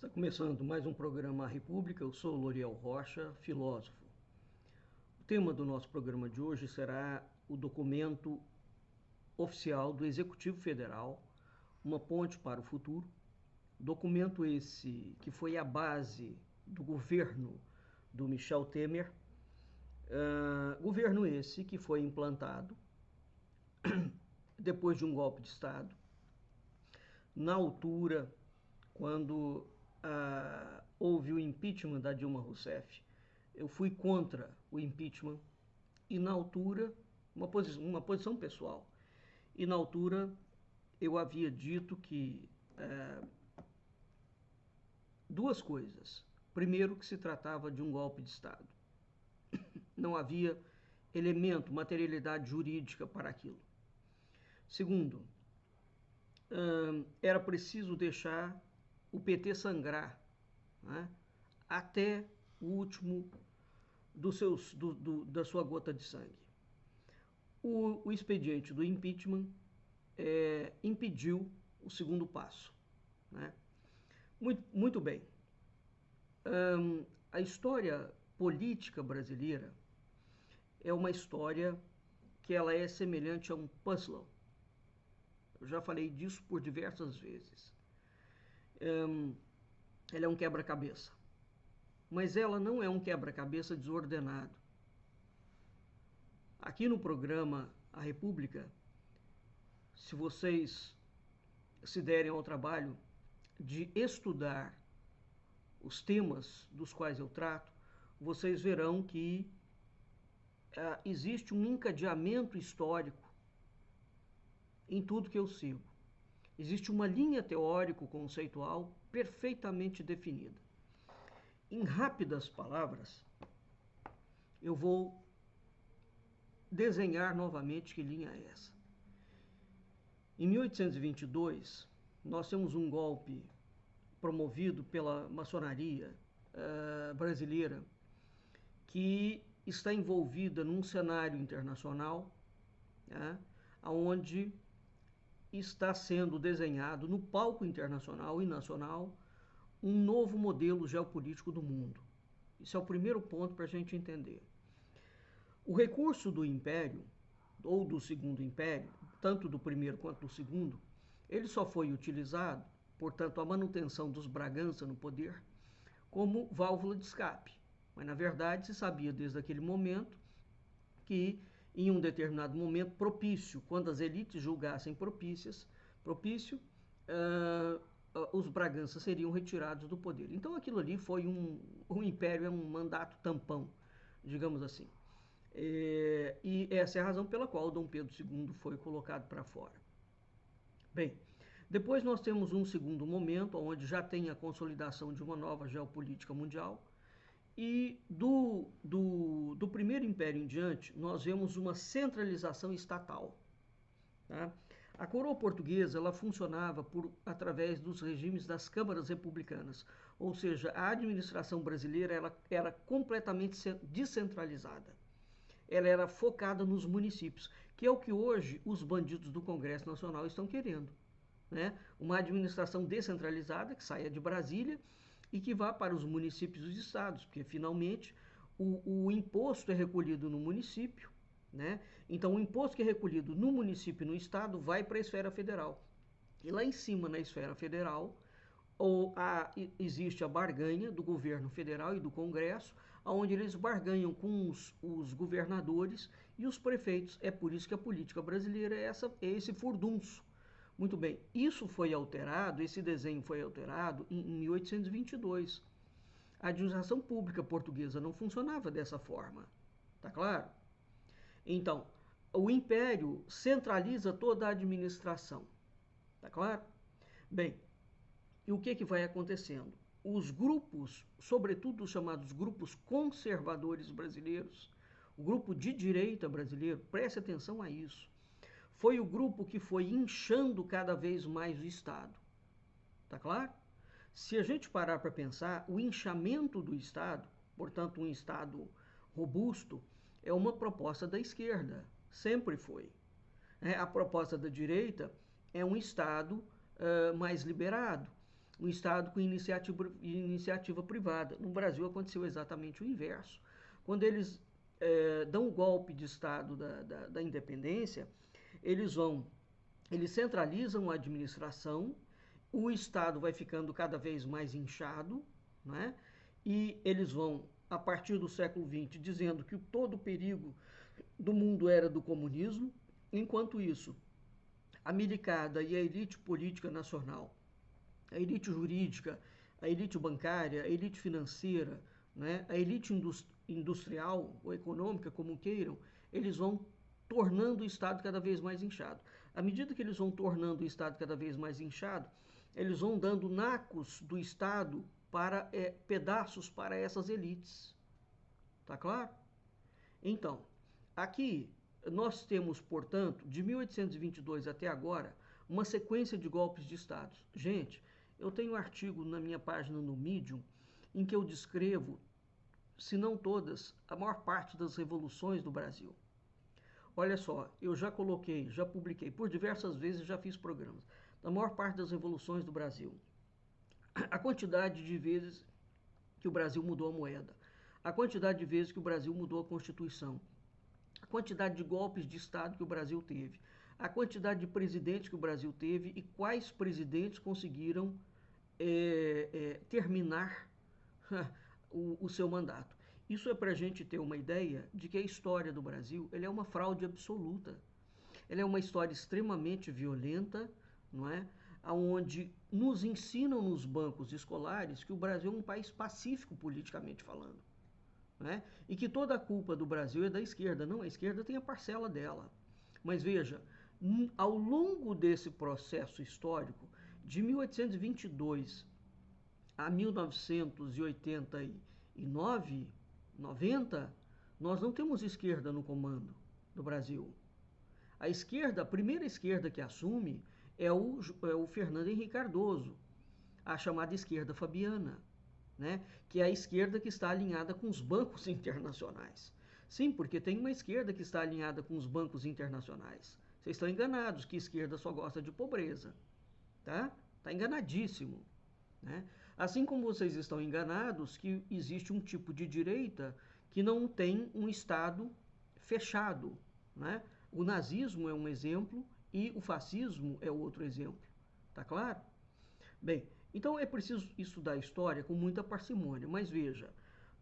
Está começando mais um programa A República. Eu sou Loriel Rocha, filósofo. O tema do nosso programa de hoje será o documento oficial do Executivo Federal, Uma Ponte para o Futuro. Documento esse que foi a base do governo do Michel Temer. Governo esse que foi implantado depois de um golpe de Estado, na altura, quando houve o impeachment da Dilma Rousseff. Eu fui contra o impeachment e, na altura, uma posição pessoal, e na altura eu havia dito que duas coisas. Primeiro, que se tratava de um golpe de Estado. Não havia elemento, materialidade jurídica para aquilo. Segundo, era preciso deixar o PT sangrar, né, até o último da sua gota de sangue. O expediente do impeachment impediu o segundo passo, né? Muito bem. A história política brasileira é uma história que ela é semelhante a um puzzle. Eu já falei disso por diversas vezes. Ela é um quebra-cabeça. Mas ela não é um quebra-cabeça desordenado. Aqui no programa A República, se vocês se derem ao trabalho de estudar os temas dos quais eu trato, vocês verão que existe um encadeamento histórico em tudo que eu sigo. Existe uma linha teórico-conceitual perfeitamente definida. Em rápidas palavras, eu vou desenhar novamente que linha é essa. Em 1822, nós temos um golpe promovido pela maçonaria brasileira, que está envolvida num cenário internacional, onde está sendo desenhado no palco internacional e nacional um novo modelo geopolítico do mundo. Isso é o primeiro ponto para a gente entender. O recurso do Império, ou do Segundo Império, tanto do primeiro quanto do segundo, ele só foi utilizado, portanto, a manutenção dos Bragança no poder, como válvula de escape. Mas, na verdade, se sabia desde aquele momento que, em um determinado momento propício, quando as elites julgassem propício, os Bragança seriam retirados do poder. Então aquilo ali foi um império, é um mandato tampão, digamos assim. E essa é a razão pela qual Dom Pedro II foi colocado para fora. Bem, depois nós temos um segundo momento, onde já tem a consolidação de uma nova geopolítica mundial, e do primeiro império em diante, nós vemos uma centralização estatal. Tá? A coroa portuguesa ela funcionava através dos regimes das câmaras republicanas, ou seja, a administração brasileira ela era completamente descentralizada. Ela era focada nos municípios, que é o que hoje os bandidos do Congresso Nacional estão querendo, né? Uma administração descentralizada que saia de Brasília e que vá para os municípios e os estados, porque finalmente o imposto é recolhido no município, né? Então o imposto que é recolhido no município e no estado vai para a esfera federal. E lá em cima, na esfera federal, existe a barganha do governo federal e do Congresso, onde eles barganham com os governadores e os prefeitos. É por isso que a política brasileira é esse furdunço. Muito bem, isso foi alterado, esse desenho foi alterado em 1822. A administração pública portuguesa não funcionava dessa forma, tá claro? Então, o Império centraliza toda a administração, tá claro? Bem, e o que vai acontecendo? Os grupos, sobretudo os chamados grupos conservadores brasileiros, o grupo de direita brasileiro, preste atenção a isso, foi o grupo que foi inchando cada vez mais o Estado. Tá claro? Se a gente parar para pensar, o inchamento do Estado, portanto um Estado robusto, é uma proposta da esquerda, sempre foi. A proposta da direita é um Estado mais liberado. um Estado com iniciativa privada. No Brasil aconteceu exatamente o inverso. Quando eles dão o golpe de Estado da independência, eles centralizam a administração, o Estado vai ficando cada vez mais inchado, né? E eles vão, a partir do século XX, dizendo que todo o perigo do mundo era do comunismo. Enquanto isso, a milicada e a elite política nacional, a elite jurídica, a elite bancária, a elite financeira, né, a elite industrial ou econômica, como queiram, eles vão tornando o Estado cada vez mais inchado. À medida que eles vão tornando o Estado cada vez mais inchado, eles vão dando nacos do Estado para pedaços para essas elites. Tá claro? Então, aqui nós temos, portanto, de 1822 até agora, uma sequência de golpes de Estado. Gente, eu tenho um artigo na minha página no Medium em que eu descrevo, se não todas, a maior parte das revoluções do Brasil. Olha só, eu já publiquei por diversas vezes, já fiz programas, da maior parte das revoluções do Brasil. A quantidade de vezes que o Brasil mudou a moeda, a quantidade de vezes que o Brasil mudou a Constituição, a quantidade de golpes de Estado que o Brasil teve, a quantidade de presidentes que o Brasil teve e quais presidentes conseguiram terminar o seu mandato. Isso é para a gente ter uma ideia de que a história do Brasil é uma fraude absoluta. Ela é uma história extremamente violenta, não é? Onde nos ensinam nos bancos escolares que o Brasil é um país pacífico politicamente falando. Né? E que toda a culpa do Brasil é da esquerda. Não, a esquerda tem a parcela dela. Mas veja, ao longo desse processo histórico, de 1822 a 1989, 90, nós não temos esquerda no comando do Brasil. A esquerda, a primeira esquerda que assume é o Fernando Henrique Cardoso, a chamada esquerda fabiana. Né, que é a esquerda que está alinhada com os bancos internacionais. Sim, porque tem uma esquerda que está alinhada com os bancos internacionais. Vocês estão enganados que a esquerda só gosta de pobreza. Tá? Está enganadíssimo. Né? Assim como vocês estão enganados que existe um tipo de direita que não tem um Estado fechado. Né? O nazismo é um exemplo e o fascismo é outro exemplo. Tá claro? Bem, então é preciso estudar a história com muita parcimônia, mas veja,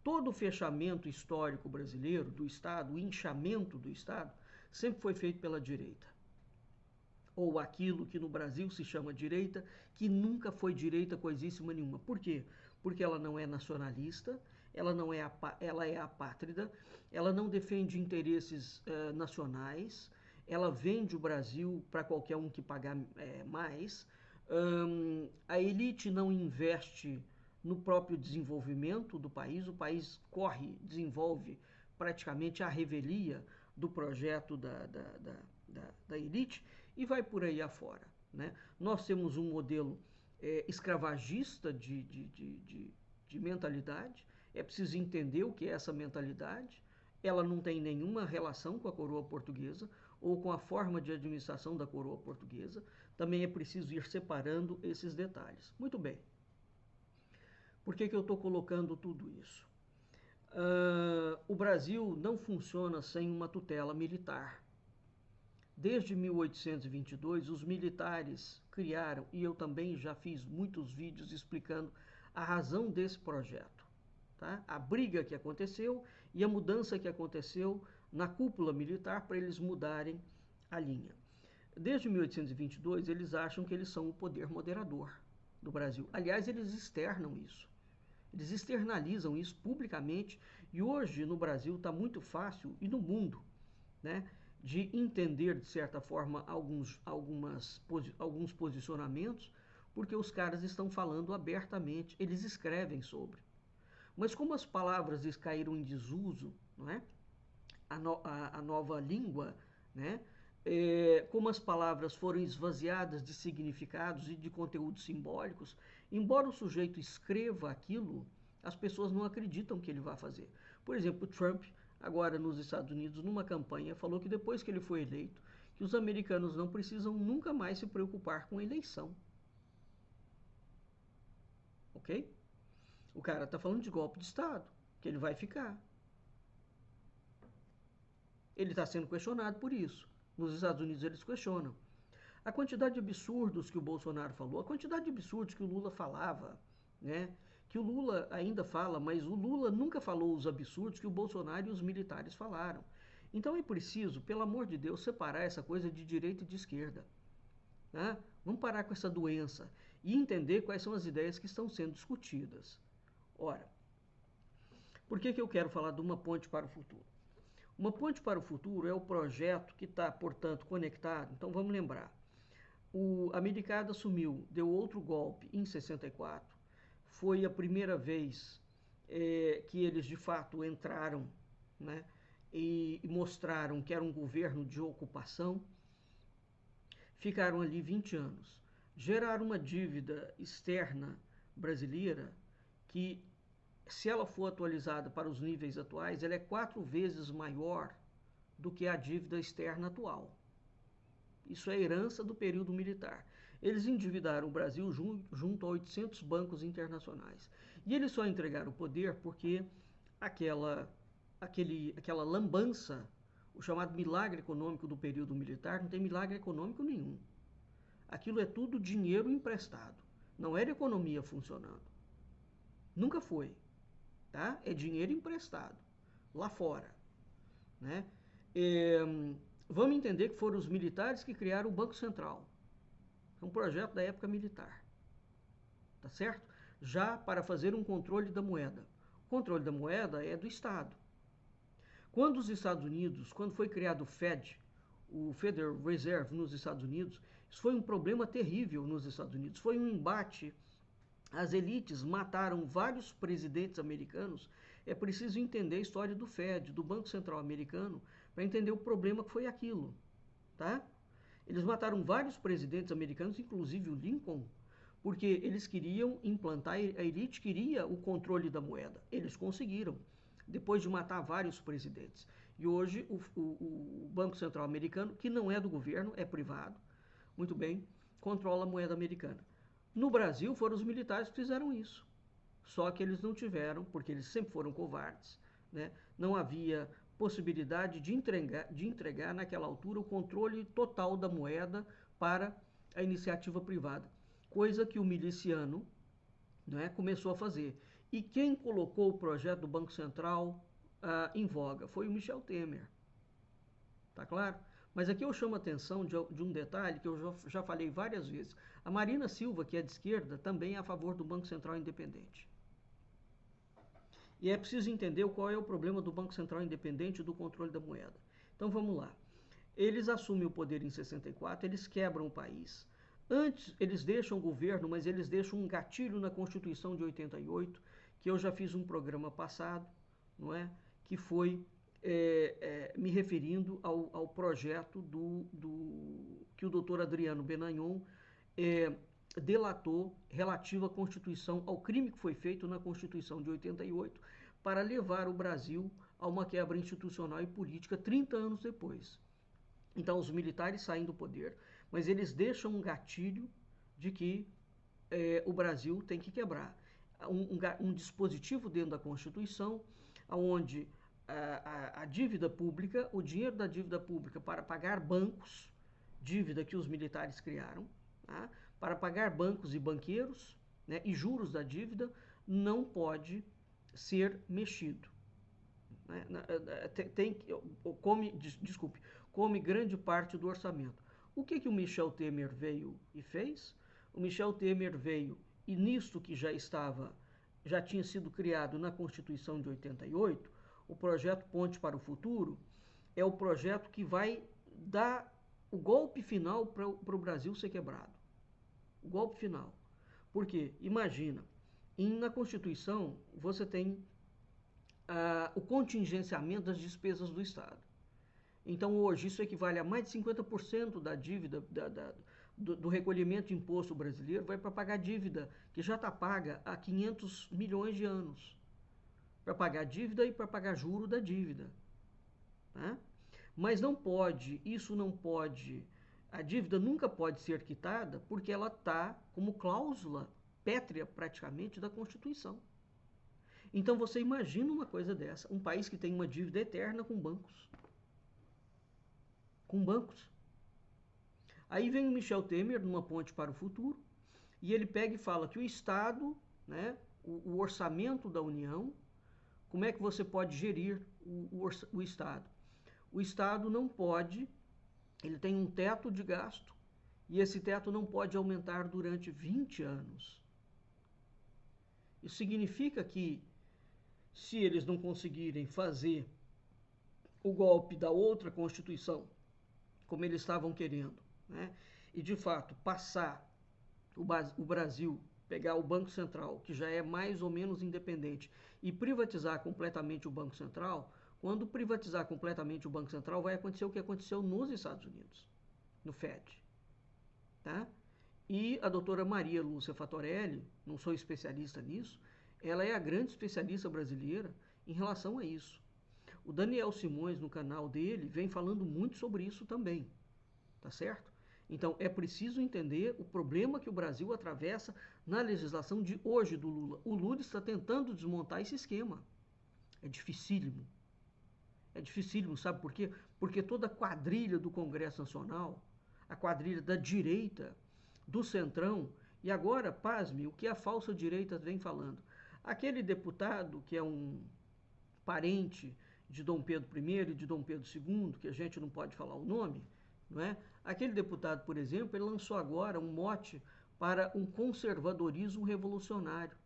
todo o fechamento histórico brasileiro do Estado, o inchamento do Estado, sempre foi feito pela direita. Ou aquilo que no Brasil se chama direita, que nunca foi direita coisíssima nenhuma. Por quê? Porque ela não é nacionalista, ela é apátrida, ela não defende interesses nacionais, ela vende o Brasil para qualquer um que pagar mais. A elite não investe no próprio desenvolvimento do país, o país desenvolve praticamente à revelia do projeto da elite e vai por aí afora. Né? Nós temos um modelo escravagista de mentalidade, é preciso entender o que é essa mentalidade, ela não tem nenhuma relação com a coroa portuguesa ou com a forma de administração da coroa portuguesa. Também é preciso ir separando esses detalhes. Muito bem. Por que eu estou colocando tudo isso? O Brasil não funciona sem uma tutela militar. Desde 1822, os militares criaram, e eu também já fiz muitos vídeos explicando a razão desse projeto. Tá? A briga que aconteceu e a mudança que aconteceu na cúpula militar para eles mudarem a linha. Desde 1822, eles acham que eles são o poder moderador do Brasil. Aliás, eles externam isso. Eles externalizam isso publicamente e hoje no Brasil está muito fácil, e no mundo, né, de entender, de certa forma, alguns posicionamentos, porque os caras estão falando abertamente, eles escrevem sobre. Mas como as palavras caíram em desuso, não é? A nova língua, né? Como as palavras foram esvaziadas de significados e de conteúdos simbólicos, embora o sujeito escreva aquilo, as pessoas não acreditam que ele vai fazer. Por exemplo, Trump, agora nos Estados Unidos, numa campanha, falou que depois que ele foi eleito, que os americanos não precisam nunca mais se preocupar com a eleição. ok? O cara está falando de golpe de Estado, que ele vai ficar. Ele está sendo questionado por isso. Nos Estados Unidos eles questionam. A quantidade de absurdos que o Bolsonaro falou, a quantidade de absurdos que o Lula falava, né? Que o Lula ainda fala, mas o Lula nunca falou os absurdos que o Bolsonaro e os militares falaram. Então é preciso, pelo amor de Deus, separar essa coisa de direita e de esquerda. Né? Vamos parar com essa doença e entender quais são as ideias que estão sendo discutidas. Ora, por que eu quero falar de uma ponte para o futuro? Uma ponte para o futuro é o projeto que está, portanto, conectado. Então vamos lembrar. A Americada assumiu, deu outro golpe em 64. Foi a primeira vez que eles de fato entraram, né, e mostraram que era um governo de ocupação. Ficaram ali 20 anos. Geraram uma dívida externa brasileira que, se ela for atualizada para os níveis atuais, ela é 4 vezes maior do que a dívida externa atual. Isso é herança do período militar. Eles endividaram o Brasil junto a 800 bancos internacionais. E eles só entregaram o poder porque aquela lambança, o chamado milagre econômico do período militar, não tem milagre econômico nenhum. Aquilo é tudo dinheiro emprestado. Não era economia funcionando. Nunca foi. Tá? É dinheiro emprestado. Lá fora. Né? Vamos entender que foram os militares que criaram o Banco Central. É um projeto da época militar. Tá certo? Já para fazer um controle da moeda. O controle da moeda é do Estado. Quando os Estados Unidos, quando foi criado o Fed, o Federal Reserve nos Estados Unidos, isso foi um problema terrível nos Estados Unidos. Foi um embate. As elites mataram vários presidentes americanos. É preciso entender a história do Fed, do Banco Central Americano, para entender o problema que foi aquilo. Tá? Eles mataram vários presidentes americanos, inclusive o Lincoln, porque eles queriam implantar, a elite queria o controle da moeda. Eles conseguiram, depois de matar vários presidentes. E hoje o Banco Central Americano, que não é do governo, é privado, muito bem, controla a moeda americana. No Brasil foram os militares que fizeram isso. Só que eles não tiveram, porque eles sempre foram covardes, né? Não havia possibilidade de entregar naquela altura o controle total da moeda para a iniciativa privada. Coisa que o miliciano, né, começou a fazer. E quem colocou o projeto do Banco Central em voga foi o Michel Temer. Tá claro? Mas aqui eu chamo a atenção de um detalhe que eu já falei várias vezes. A Marina Silva, que é de esquerda, também é a favor do Banco Central Independente. E é preciso entender qual é o problema do Banco Central Independente e do controle da moeda. Então vamos lá. Eles assumem o poder em 64, eles quebram o país. Antes, eles deixam o governo, mas eles deixam um gatilho na Constituição de 88, que eu já fiz um programa passado, não é? Que foi me referindo ao projeto que o doutor Adriano Benagnon delatou relativo à Constituição, ao crime que foi feito na Constituição de 88, para levar o Brasil a uma quebra institucional e política 30 anos depois. Então, os militares saem do poder, mas eles deixam um gatilho de que o Brasil tem que quebrar. Um dispositivo dentro da Constituição, onde a dívida pública, o dinheiro da dívida pública para pagar bancos, dívida que os militares criaram, tá? Para pagar bancos e banqueiros, né, e juros da dívida, não pode ser mexido. Né? Come grande parte do orçamento. O que o Michel Temer veio e fez? O Michel Temer veio, e nisto que já tinha sido criado na Constituição de 88, o projeto Ponte para o Futuro é o projeto que vai dar o golpe final para o Brasil ser quebrado. O golpe final. Por quê? Imagina, na Constituição você tem o contingenciamento das despesas do Estado. Então hoje isso equivale a mais de 50% da dívida do recolhimento de imposto brasileiro vai para pagar dívida que já está paga há 500 milhões de anos. Para pagar dívida e para pagar juro da dívida. Tá? Mas não pode, a dívida nunca pode ser quitada porque ela está como cláusula pétrea praticamente da Constituição. Então você imagina uma coisa dessa, um país que tem uma dívida eterna com bancos. Com bancos. Aí vem o Michel Temer numa ponte para o futuro e ele pega e fala que o Estado, né, o orçamento da União, como é que você pode gerir o Estado? O Estado não pode, ele tem um teto de gasto e esse teto não pode aumentar durante 20 anos. Isso significa que se eles não conseguirem fazer o golpe da outra Constituição, como eles estavam querendo, né, e de fato passar o Brasil, pegar o Banco Central, que já é mais ou menos independente, e privatizar completamente o Banco Central, quando privatizar completamente o Banco Central, vai acontecer o que aconteceu nos Estados Unidos, no Fed. Tá? E a doutora Maria Lúcia Fatorelli, não sou especialista nisso, ela é a grande especialista brasileira em relação a isso. O Daniel Simões, no canal dele, vem falando muito sobre isso também, tá certo? Então, é preciso entender o problema que o Brasil atravessa na legislação de hoje do Lula. O Lula está tentando desmontar esse esquema. É dificílimo. É dificílimo, sabe por quê? Porque toda a quadrilha do Congresso Nacional, a quadrilha da direita, do centrão, e agora, pasme, o que a falsa direita vem falando. Aquele deputado que é um parente de Dom Pedro I e de Dom Pedro II, que a gente não pode falar o nome, não é? Aquele deputado, por exemplo, ele lançou agora um mote para um conservadorismo revolucionário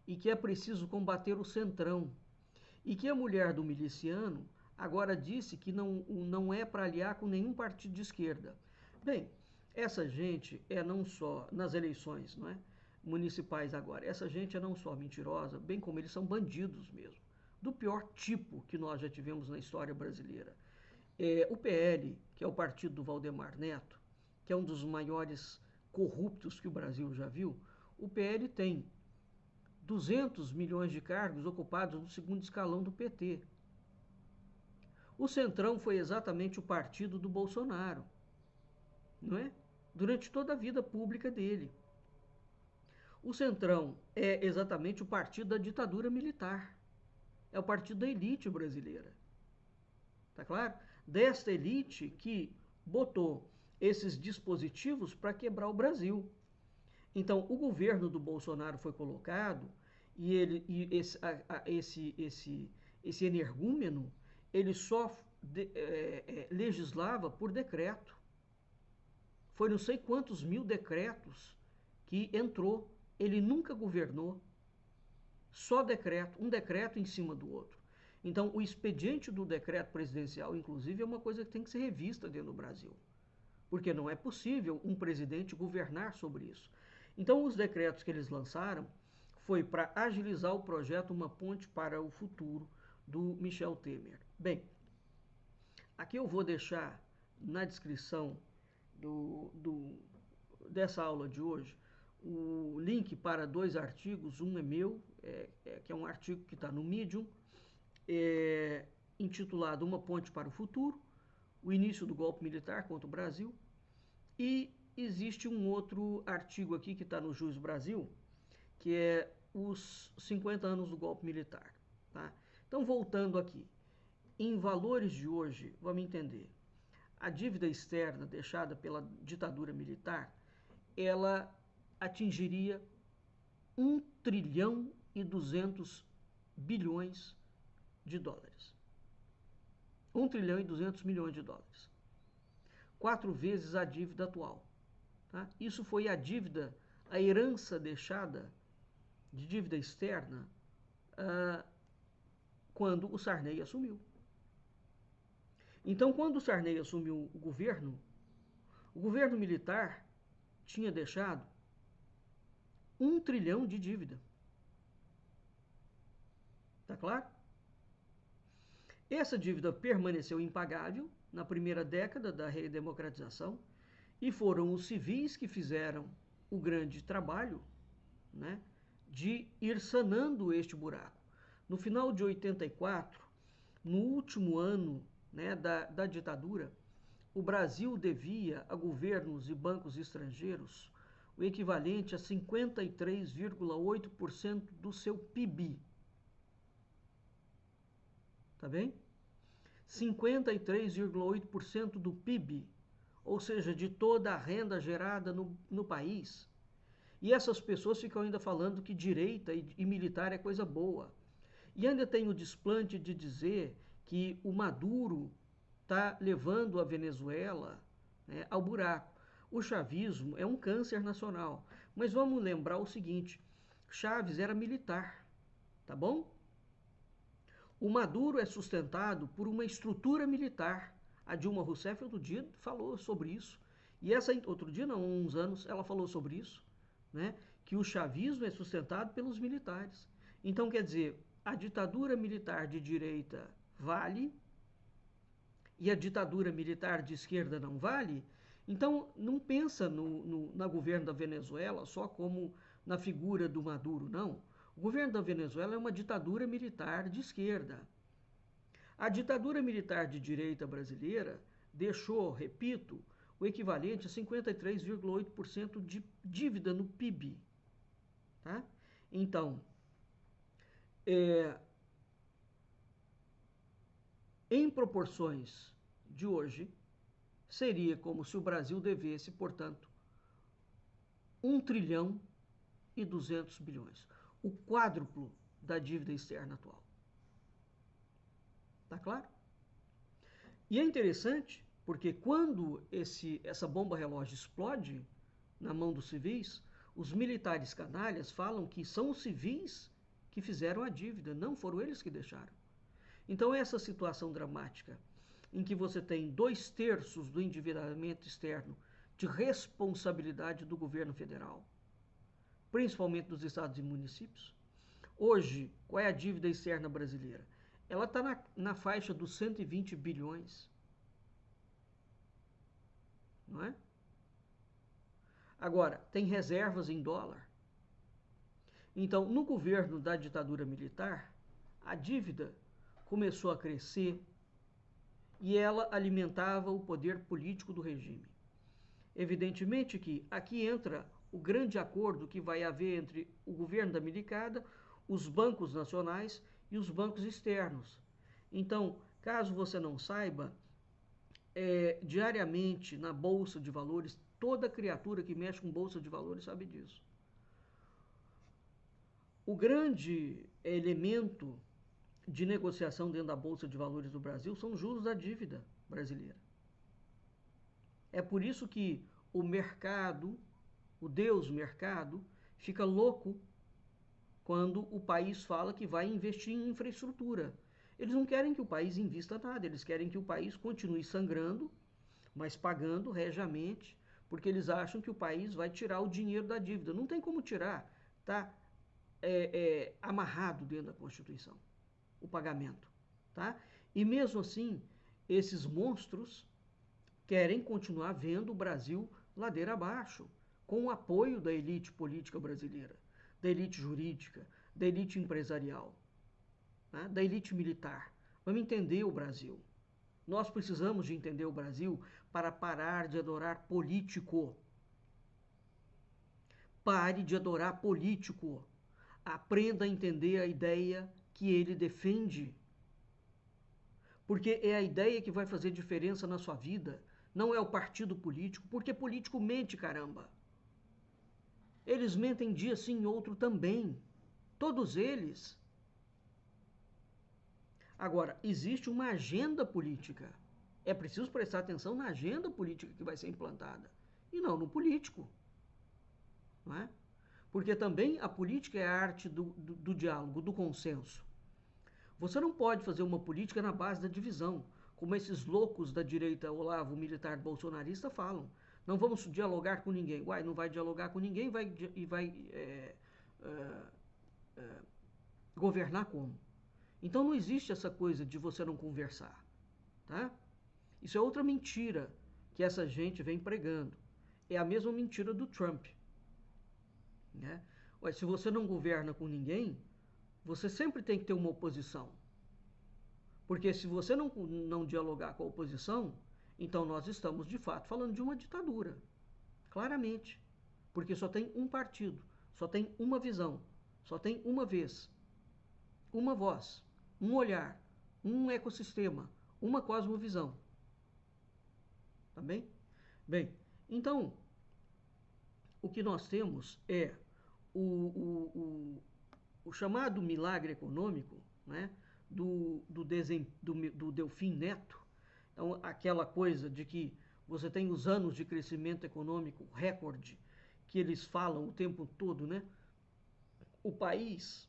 e que é preciso combater o centrão. E que a mulher do miliciano agora disse que não é para aliar com nenhum partido de esquerda. Bem, essa gente é não só nas eleições, não é? Municipais agora, essa gente é não só mentirosa, bem como eles são bandidos mesmo, do pior tipo que nós já tivemos na história brasileira. O PL, que é o partido do Valdemar Neto, que é um dos maiores corruptos que o Brasil já viu, o PL tem 200 milhões de cargos ocupados no segundo escalão do PT. O Centrão foi exatamente o partido do Bolsonaro, não é? Durante toda a vida pública dele. O Centrão é exatamente o partido da ditadura militar. É o partido da elite brasileira. Tá claro? Desta elite que botou esses dispositivos para quebrar o Brasil. Então, o governo do Bolsonaro foi colocado e esse energúmeno, ele só legislava por decreto. Foi não sei quantos mil decretos que entrou. Ele nunca governou. Só decreto, um decreto em cima do outro. Então, o expediente do decreto presidencial, inclusive, é uma coisa que tem que ser revista dentro do Brasil. Porque não é possível um presidente governar sobre isso. Então, os decretos que eles lançaram foi para agilizar o projeto Uma Ponte para o Futuro, do Michel Temer. Bem, aqui eu vou deixar na descrição dessa aula de hoje o link para 2 artigos. Um é meu, que é um artigo que está no Medium, intitulado Uma Ponte para o Futuro, o início do golpe militar contra o Brasil. E existe um outro artigo aqui que está no Juiz Brasil, que é os 50 anos do golpe militar. Tá? Então, voltando aqui, em valores de hoje, vamos entender, a dívida externa deixada pela ditadura militar, ela atingiria 1 trilhão e 200 bilhões de dólares. 1 trilhão e 200 milhões de dólares. 4 vezes a dívida atual. Tá? Isso foi a dívida, a herança deixada de dívida externa quando o Sarney assumiu. Então, quando o Sarney assumiu o governo militar tinha deixado 1 trilhão de dívida. Tá claro? Essa dívida permaneceu impagável na primeira década da redemocratização e foram os civis que fizeram o grande trabalho, né, de ir sanando este buraco. No final de 84, no último ano, né, da ditadura, o Brasil devia a governos e bancos estrangeiros o equivalente a 53,8% do seu PIB. Tá bem? 53,8% do PIB, ou seja, de toda a renda gerada no país. E essas pessoas ficam ainda falando que direita e militar é coisa boa. E ainda tem o desplante de dizer que o Maduro está levando a Venezuela, né, ao buraco. O chavismo é um câncer nacional. Mas vamos lembrar o seguinte, Chaves era militar, tá bom? O Maduro é sustentado por uma estrutura militar. A Dilma Rousseff outro dia falou sobre isso. E outro dia não, uns anos, ela falou sobre isso, né? Que o chavismo é sustentado pelos militares. Então, quer dizer, a ditadura militar de direita vale e a ditadura militar de esquerda não vale? Então, não pensa no governo da Venezuela só como na figura do Maduro, não. O governo da Venezuela é uma ditadura militar de esquerda. A ditadura militar de direita brasileira deixou, repito, o equivalente a 53,8% de dívida no PIB. Tá? Então, em proporções de hoje, seria como se o Brasil devesse, portanto, 1 trilhão e 200 bilhões. O quádruplo da dívida externa atual. Tá claro? E é interessante porque quando essa bomba relógio explode na mão dos civis, os militares canalhas falam que são os civis que fizeram a dívida, não foram eles que deixaram. Então essa situação dramática, em que você tem 2/3 do endividamento externo de responsabilidade do governo federal, principalmente dos estados e municípios. Hoje, qual é a dívida externa brasileira? Ela está na faixa dos 120 bilhões. Não é? Agora, tem reservas em dólar. Então, no governo da ditadura militar, a dívida começou a crescer e ela alimentava o poder político do regime. Evidentemente que aqui entra o grande acordo que vai haver entre o governo da milicada, os bancos nacionais e os bancos externos. Então, caso você não saiba, diariamente na Bolsa de Valores, toda criatura que mexe com Bolsa de Valores sabe disso. O grande elemento de negociação dentro da Bolsa de Valores do Brasil são os juros da dívida brasileira. É por isso que o mercado, o Deus mercado, fica louco quando o país fala que vai investir em infraestrutura. Eles não querem que o país invista nada, eles querem que o país continue sangrando, mas pagando regiamente, porque eles acham que o país vai tirar o dinheiro da dívida. Não tem como tirar, tá? Amarrado dentro da Constituição, o pagamento, tá? E mesmo assim, esses monstros querem continuar vendo o Brasil ladeira abaixo, com o apoio da elite política brasileira, da elite jurídica, da elite empresarial, né? Da elite militar. Vamos entender o Brasil. Nós precisamos de entender o Brasil para parar de adorar político. Pare de adorar político. Aprenda a entender a ideia que ele defende. Porque é a ideia que vai fazer diferença na sua vida. Não é o partido político, porque político mente, caramba. Eles mentem dia sim, outro também. Todos eles. Agora, existe uma agenda política. É preciso prestar atenção na agenda política que vai ser implantada. E não no político. Não é? Porque também a política é a arte do diálogo, do consenso. Você não pode fazer uma política na base da divisão, como esses loucos da direita Olavo militar bolsonarista falam. Não vamos dialogar com ninguém. Uai, não vai dialogar com ninguém e vai governar como? Então não existe essa coisa de você não conversar. Tá? Isso é outra mentira que essa gente vem pregando. É a mesma mentira do Trump. Né? Ué, se você não governa com ninguém, você sempre tem que ter uma oposição. Porque se você não dialogar com a oposição, então nós estamos de fato falando de uma ditadura. Claramente. porque só tem um partido, só tem uma visão, só tem uma vez, uma voz, um olhar, um ecossistema, uma cosmovisão. Tá bem? Bem, então, o que nós temos é o chamado milagre econômico, né, do Delfim Neto. Então, aquela coisa de que você tem os anos de crescimento econômico recorde que eles falam o tempo todo, né? O país,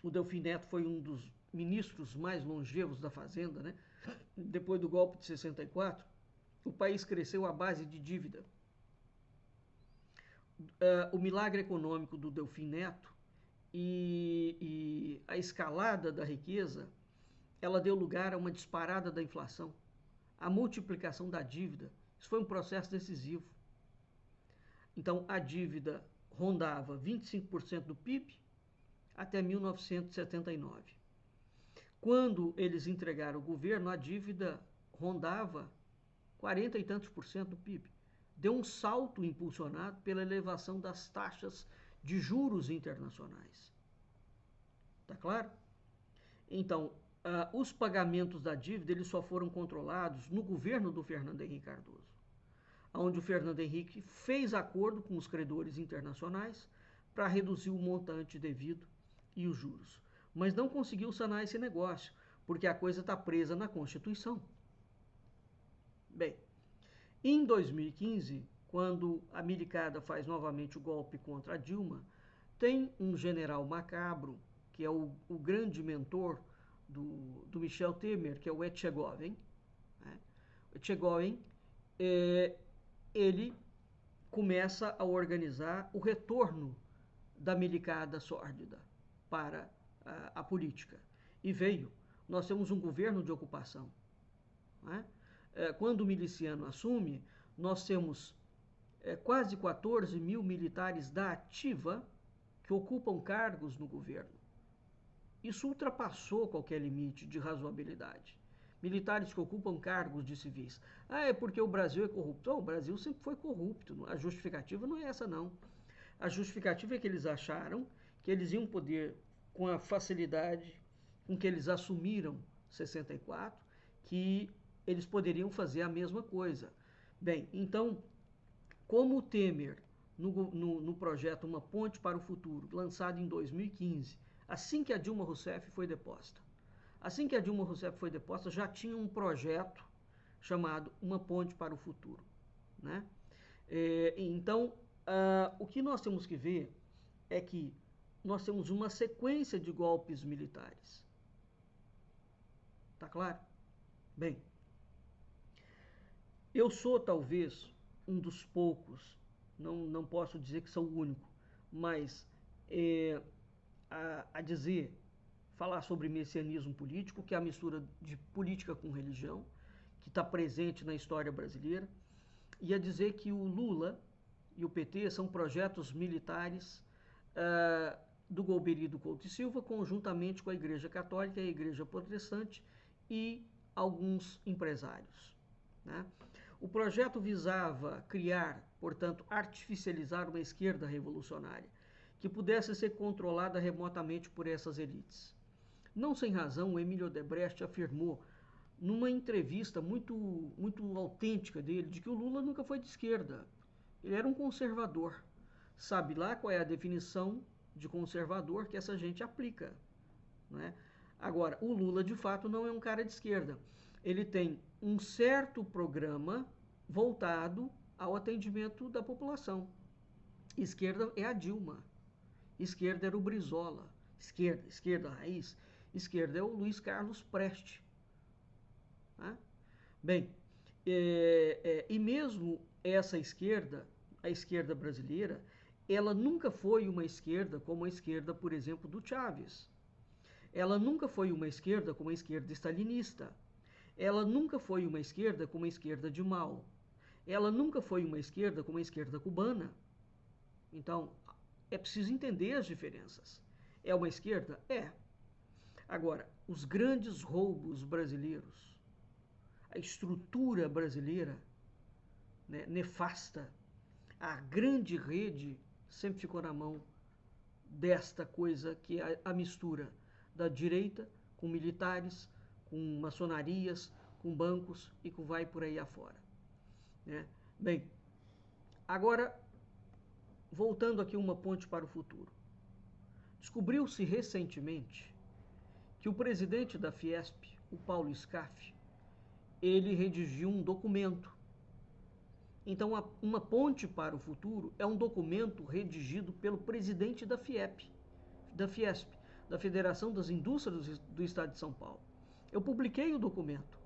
o Delfim Neto foi um dos ministros mais longevos da Fazenda, né? Depois do golpe de 64, o país cresceu à base de dívida. O milagre econômico do Delfim Neto e a escalada da riqueza, ela deu lugar a uma disparada da inflação, a multiplicação da dívida. Isso foi um processo decisivo. Então, a dívida rondava 25% do PIB até 1979. Quando eles entregaram o governo, a dívida rondava 40 e tantos por cento do PIB. Deu um salto impulsionado pela elevação das taxas de juros internacionais. Tá claro? Então, os pagamentos da dívida eles só foram controlados no governo do Fernando Henrique Cardoso, onde o Fernando Henrique fez acordo com os credores internacionais para reduzir o montante devido e os juros. Mas não conseguiu sanar esse negócio, porque a coisa está presa na Constituição. Bem, em 2015, quando a milicada faz novamente o golpe contra a Dilma, tem um general macabro, que é o grande mentor do Michel Temer, que é o Etchegoyen. Né? O Etchegoyen, ele começa a organizar o retorno da milicada sórdida para a política. E veio. Nós temos um governo de ocupação. Né? Quando o miliciano assume, nós temos quase 14 mil militares da ativa que ocupam cargos no governo. Isso ultrapassou qualquer limite de razoabilidade. Militares que ocupam cargos de civis. É porque o Brasil é corrupto. O Brasil sempre foi corrupto. A justificativa não é essa, não. A justificativa é que eles acharam que eles iam poder, com a facilidade com que eles assumiram 64, que eles poderiam fazer a mesma coisa. Bem, então, como o Temer, no projeto Uma Ponte para o Futuro, lançado em 2015, assim que a Dilma Rousseff foi deposta, já tinha um projeto chamado Uma Ponte para o Futuro. Né? Então, o que nós temos que ver é que nós temos uma sequência de golpes militares. Tá claro? Bem, eu sou talvez um dos poucos, não posso dizer que sou o único, mas falar sobre messianismo político, que é a mistura de política com religião, que está presente na história brasileira, e a dizer que o Lula e o PT são projetos militares do Golbery e do Couto e Silva, conjuntamente com a Igreja Católica e a Igreja Protestante e alguns empresários. Né? O projeto visava criar, portanto, artificializar uma esquerda revolucionária, que pudesse ser controlada remotamente por essas elites. Não sem razão, o Emílio Odebrecht afirmou, numa entrevista muito autêntica dele, de que o Lula nunca foi de esquerda. Ele era um conservador. Sabe lá qual é a definição de conservador que essa gente aplica. Né? Agora, o Lula, de fato, não é um cara de esquerda. Ele tem um certo programa voltado ao atendimento da população. Esquerda é a Dilma. Esquerda era o Brizola. Esquerda raiz. Esquerda é o Luiz Carlos Prestes. Né? Bem, e mesmo essa esquerda, a esquerda brasileira, ela nunca foi uma esquerda como a esquerda, por exemplo, do Chávez. Ela nunca foi uma esquerda como a esquerda stalinista. Ela nunca foi uma esquerda como a esquerda de Mao. Ela nunca foi uma esquerda como a esquerda cubana. Então, é preciso entender as diferenças. É uma esquerda? É. Agora, os grandes roubos brasileiros, a estrutura brasileira, né, nefasta, A grande rede sempre ficou na mão desta coisa que é a mistura da direita com militares, com maçonarias, com bancos e com vai por aí afora. Né? Bem, agora, voltando aqui uma ponte para o futuro. Descobriu-se recentemente que o presidente da Fiesp, o Paulo Scaff, ele redigiu um documento. Então, uma ponte para o futuro é um documento redigido pelo presidente da Fiesp, da Federação das Indústrias do Estado de São Paulo. Eu publiquei o documento.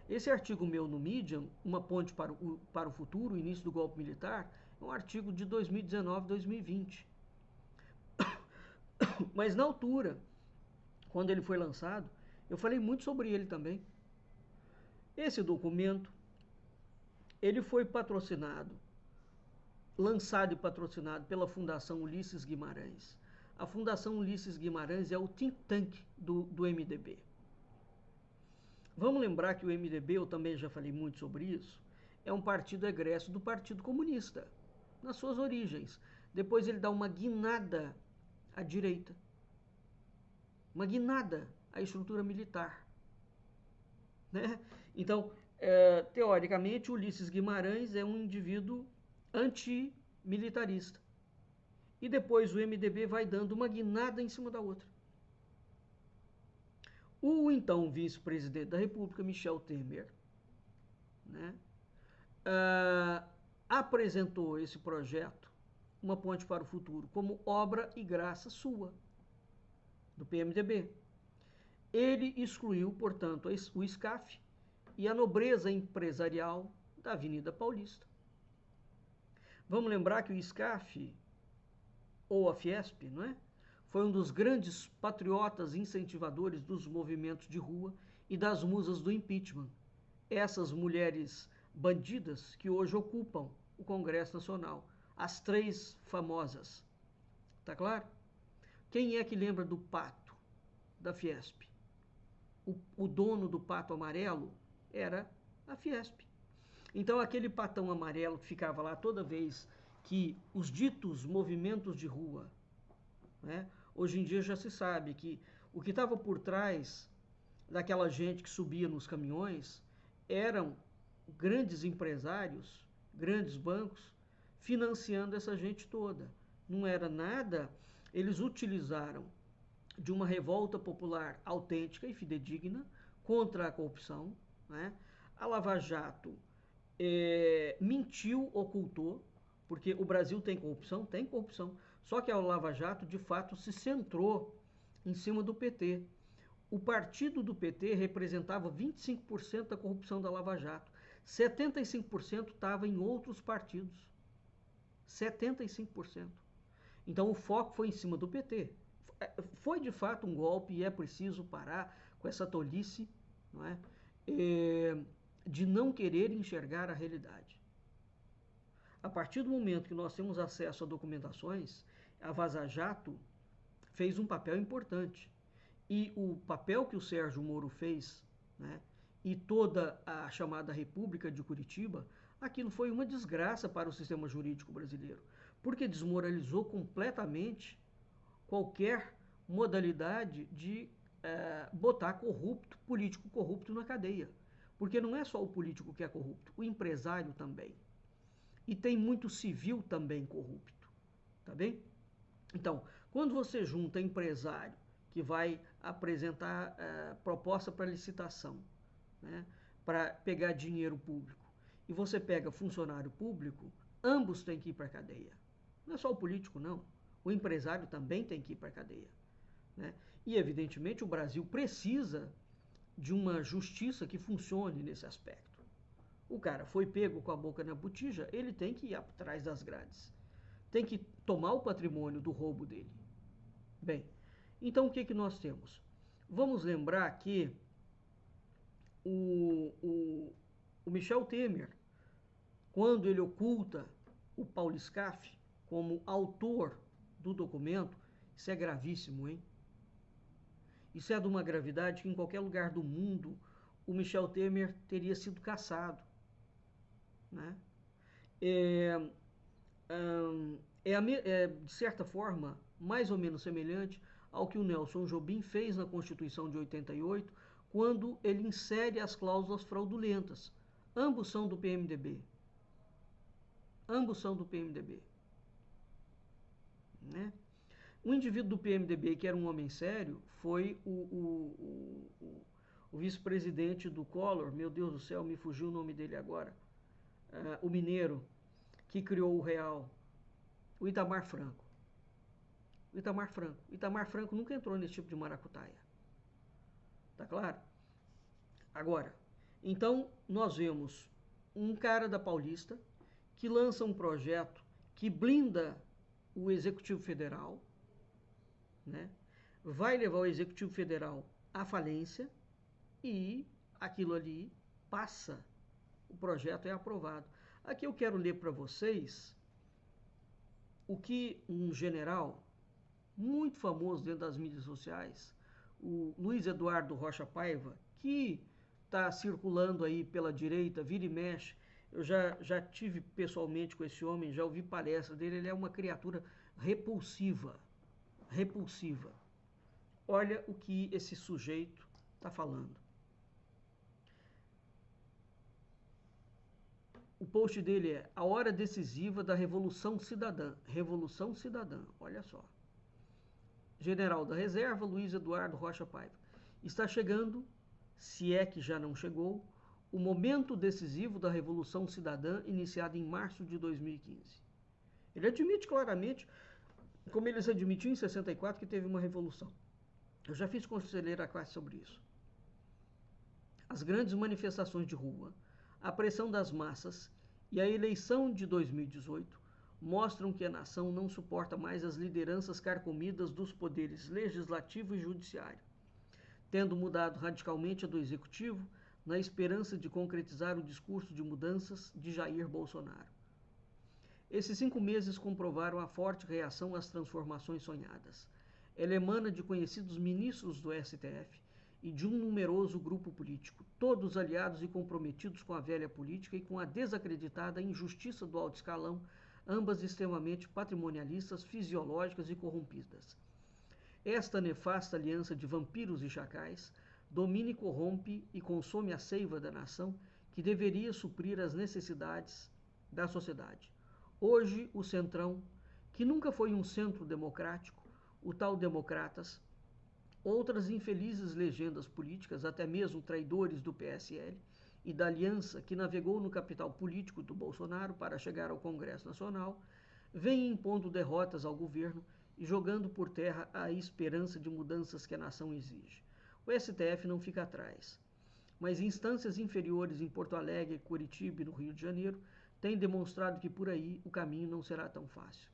Esse artigo meu no Medium, Uma Ponte para o Futuro, o Início do Golpe Militar, é um artigo de 2019-2020. Mas na altura, quando ele foi lançado, eu falei muito sobre ele também. Esse documento, ele foi patrocinado, lançado e patrocinado pela Fundação Ulisses Guimarães. A Fundação Ulisses Guimarães é o think tank do MDB. Vamos lembrar que o MDB, eu também já falei muito sobre isso, é um partido egresso do Partido Comunista, nas suas origens. Depois ele dá uma guinada à direita, uma guinada à estrutura militar. Né? Então, teoricamente, Ulisses Guimarães é um indivíduo antimilitarista. E depois o MDB vai dando uma guinada em cima da outra. O então vice-presidente da República, Michel Temer, né, apresentou esse projeto, Uma Ponte para o Futuro, como obra e graça sua, do PMDB. Ele excluiu, portanto, o SCAF e a nobreza empresarial da Avenida Paulista. Vamos lembrar que o SCAF, ou a Fiesp, não é? Foi um dos grandes patriotas incentivadores dos movimentos de rua e das musas do impeachment. Essas mulheres bandidas que hoje ocupam o Congresso Nacional. As três famosas. Tá claro? Quem é que lembra do pato da Fiesp? O dono do pato amarelo era a Fiesp. Então aquele patão amarelo que ficava lá toda vez que os ditos movimentos de rua, né? Hoje em dia já se sabe que o que estava por trás daquela gente que subia nos caminhões eram grandes empresários, grandes bancos, financiando essa gente toda. Não era nada, eles utilizaram de uma revolta popular autêntica e fidedigna contra a corrupção. Né? A Lava Jato mentiu, ocultou, porque o Brasil tem corrupção, só que a Lava Jato, de fato, se centrou em cima do PT. O partido do PT representava 25% da corrupção da Lava Jato. 75% estava em outros partidos. 75%. Então o foco foi em cima do PT. Foi de fato um golpe e é preciso parar com essa tolice, não é? De não querer enxergar a realidade. A partir do momento que nós temos acesso a documentações, a Vaza Jato fez um papel importante. E o papel que o Sérgio Moro fez, né, e toda a chamada República de Curitiba, aquilo foi uma desgraça para o sistema jurídico brasileiro, porque desmoralizou completamente qualquer modalidade de botar político corrupto na cadeia. Porque não é só o político que é corrupto, o empresário também. E tem muito civil também corrupto, tá bem? Então, quando você junta empresário que vai apresentar proposta para licitação, né, para pegar dinheiro público, e você pega funcionário público, ambos têm que ir para a cadeia. Não é só o político, não. O empresário também tem que ir para a cadeia. Né? E, evidentemente, o Brasil precisa de uma justiça que funcione nesse aspecto. O cara foi pego com a boca na botija, ele tem que ir atrás das grades. Tem que tomar o patrimônio do roubo dele. Bem, então o que nós temos? Vamos lembrar que o Michel Temer, quando ele oculta o Paulo Scaff como autor do documento, isso é gravíssimo, hein? Isso é de uma gravidade que em qualquer lugar do mundo o Michel Temer teria sido caçado. Né? é, de certa forma, mais ou menos semelhante ao que o Nelson Jobim fez na Constituição de 88, quando ele insere as cláusulas fraudulentas. Ambos são do PMDB. Ambos são do PMDB. Né? Um indivíduo do PMDB, que era um homem sério, foi o vice-presidente do Collor, meu Deus do céu, me fugiu o nome dele agora, o mineiro, que criou o real, o Itamar Franco. O Itamar Franco. O Itamar Franco nunca entrou nesse tipo de maracutaia. Tá claro? Agora, então nós vemos um cara da Paulista que lança um projeto que blinda o Executivo Federal, né? Vai levar o Executivo Federal à falência e aquilo ali passa. O projeto é aprovado. Aqui eu quero ler para vocês o que um general muito famoso dentro das mídias sociais, o Luiz Eduardo Rocha Paiva, que está circulando aí pela direita, vira e mexe. Eu já tive pessoalmente com esse homem, já ouvi palestra dele, ele é uma criatura repulsiva. Repulsiva. Olha o que esse sujeito está falando. O post dele é a hora decisiva da Revolução Cidadã. Revolução Cidadã, olha só. General da Reserva, Luiz Eduardo Rocha Paiva. Está chegando, se é que já não chegou, o momento decisivo da Revolução Cidadã iniciada em março de 2015. Ele admite claramente, como eles admitiam em 64, que teve uma revolução. Eu já fiz conselheiro à classe sobre isso. As grandes manifestações de rua, a pressão das massas e a eleição de 2018 mostram que a nação não suporta mais as lideranças carcomidas dos poderes legislativo e judiciário, tendo mudado radicalmente a do executivo na esperança de concretizar o discurso de mudanças de Jair Bolsonaro. Esses 5 meses comprovaram a forte reação às transformações sonhadas. Ela emana de conhecidos ministros do STF e de um numeroso grupo político, todos aliados e comprometidos com a velha política e com a desacreditada injustiça do alto escalão, ambas extremamente patrimonialistas, fisiológicas e corrompidas. Esta nefasta aliança de vampiros e chacais domina e corrompe e consome a seiva da nação que deveria suprir as necessidades da sociedade. Hoje, o Centrão, que nunca foi um centro democrático, o tal Democratas, outras infelizes legendas políticas, até mesmo traidores do PSL e da aliança que navegou no capital político do Bolsonaro para chegar ao Congresso Nacional, vêm impondo derrotas ao governo e jogando por terra a esperança de mudanças que a nação exige. O STF não fica atrás, mas instâncias inferiores em Porto Alegre, Curitiba e no Rio de Janeiro têm demonstrado que por aí o caminho não será tão fácil.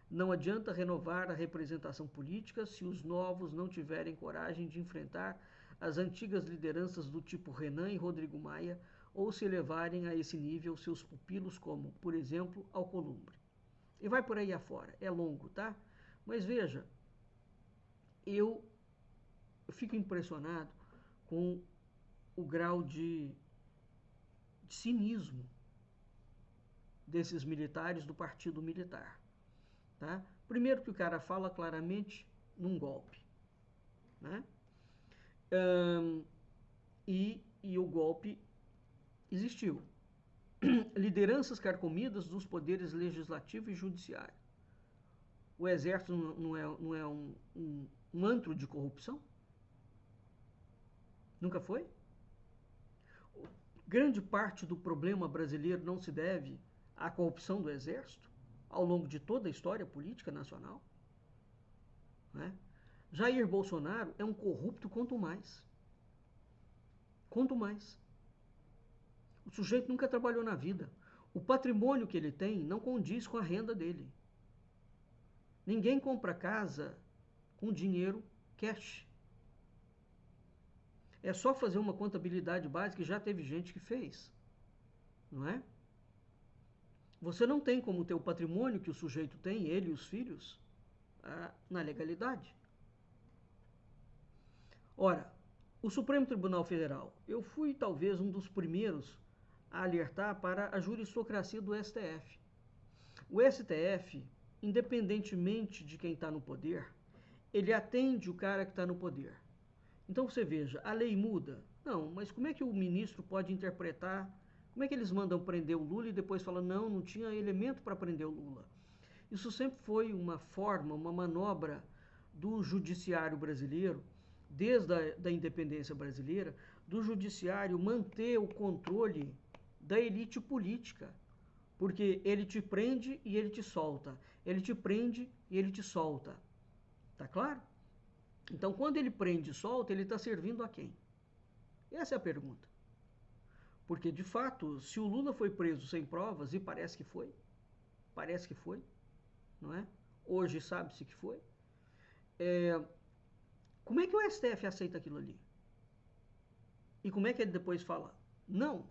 Não adianta renovar a representação política se os novos não tiverem coragem de enfrentar as antigas lideranças do tipo Renan e Rodrigo Maia ou se elevarem a esse nível seus pupilos como, por exemplo, Alcolumbre. E vai por aí afora. É longo, tá? Mas veja, eu fico impressionado com o grau de cinismo desses militares do Partido Militar. Tá? Primeiro que o cara fala claramente num golpe. Né? E o golpe existiu. Lideranças carcomidas dos poderes legislativo e judiciário. O exército não é um antro de corrupção? Nunca foi? Grande parte do problema brasileiro não se deve à corrupção do exército ao longo de toda a história política nacional. Né? Jair Bolsonaro é um corrupto quanto mais. Quanto mais. O sujeito nunca trabalhou na vida. O patrimônio que ele tem não condiz com a renda dele. Ninguém compra casa com dinheiro cash. É só fazer uma contabilidade básica, que já teve gente que fez. Não é? Você não tem como ter o patrimônio que o sujeito tem, ele e os filhos, na legalidade. Ora, o Supremo Tribunal Federal, eu fui talvez um dos primeiros a alertar para a juristocracia do STF. O STF, independentemente de quem está no poder, ele atende o cara que está no poder. Então você veja, a lei muda? Não, mas como é que o ministro pode interpretar? Como é que eles mandam prender o Lula e depois falam, não, não tinha elemento para prender o Lula? Isso sempre foi uma forma, uma manobra do judiciário brasileiro, desde a independência brasileira, do judiciário manter o controle da elite política. Porque ele te prende e ele te solta. Ele te prende e ele te solta. Tá claro? Então, quando ele prende e solta, ele está servindo a quem? Essa é a pergunta. Porque, de fato, se o Lula foi preso sem provas, e parece que foi, não é? Hoje sabe-se que foi. Como é que o STF aceita aquilo ali? E como é que ele depois fala? Não,